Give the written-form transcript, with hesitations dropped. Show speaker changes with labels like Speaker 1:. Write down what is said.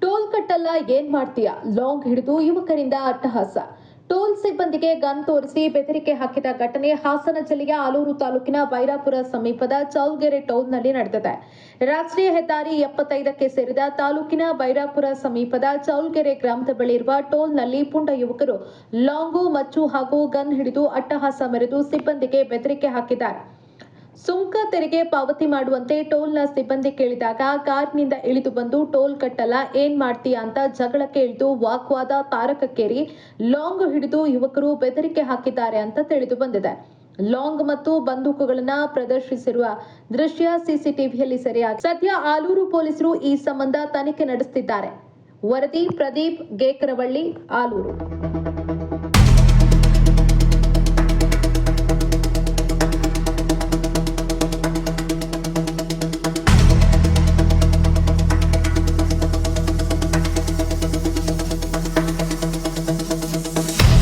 Speaker 1: Toll ಕಟ್ಟಲ್ಲ ಏನ್ ಮಾಡ್ತೀಯಾ? ಲಾಂಗ್ ಹಿಡಿದು ಯುವಕರಿಂದ ಅಟ್ಟಹಾಸ. ಟೋಲ್ ಸಿಬ್ಬಂದಿಗೆ ಗನ್ ತೋರಿಸಿ ಬೆದರಿಕೆ ಹಾಕಿದ ಘಟನೆ ಹಾಸನ ಜಿಲ್ಲೆಯ ಆಲೂರು ತಾಲೂಕಿನ ಬೈರಾಪುರ ಸಮೀಪದ ಚೌಲ್ಗೆರೆ ಟೋಲ್ನಲ್ಲಿ ನಡೆದಿದೆ. ರಾಷ್ಟ್ರೀಯ ಹೆದ್ದಾರಿ 75ಕ್ಕೆ ಸೇರಿದ ತಾಲೂಕಿನ ಬೈರಾಪುರ ಸಮೀಪದ ಚೌಲ್ಗೆರೆ ಗ್ರಾಮದ ಬಳಿ ಇರುವ ಟೋಲ್ನಲ್ಲಿ ಪುಂಡ ಯುವಕರು ಲಾಂಗು, ಮಚ್ಚು ಹಾಗೂ ಗನ್ ಹಿಡಿದು ಅಟ್ಟಹಾಸ ಮೆರೆದು ಸಿಬ್ಬಂದಿಗೆ ಬೆದರಿಕೆ ಹಾಕಿದ್ದಾರೆ. ಸುಂಕ ತೆರಿಗೆ ಪಾವತಿ ಮಾಡುವಂತೆ ಟೋಲ್ನ ಸಿಬ್ಬಂದಿ ಕೇಳಿದಾಗ ಕಾರಿನಿಂದ ಇಳಿದು ಬಂದು ಟೋಲ್ ಕಟ್ಟಲ್ಲ ಏನ್ ಮಾಡ್ತೀಯಾ ಅಂತ ಜಗಳಕ್ಕೆ ಇಳಿದು ವಾಗ್ವಾದ ತಾರಕಕ್ಕೇರಿ ಲಾಂಗ್ ಹಿಡಿದು ಯುವಕರು ಬೆದರಿಕೆ ಹಾಕಿದ್ದಾರೆ ಅಂತ ತಿಳಿದು ಬಂದಿದೆ. ಲಾಂಗ್ ಮತ್ತು ಬಂದೂಕುಗಳನ್ನು ಪ್ರದರ್ಶಿಸಿರುವ ದೃಶ್ಯ ಸಿಸಿಟಿವಿಯಲ್ಲಿ ಸೆರೆಯಾಗಿದೆ. ಸದ್ಯ ಆಲೂರು ಪೊಲೀಸರು ಈ ಸಂಬಂಧ ತನಿಖೆ ನಡೆಸುತ್ತಿದ್ದಾರೆ. ವರದಿ ಪ್ರದೀಪ್ ಗೇಕರವಳ್ಳಿ, ಆಲೂರು.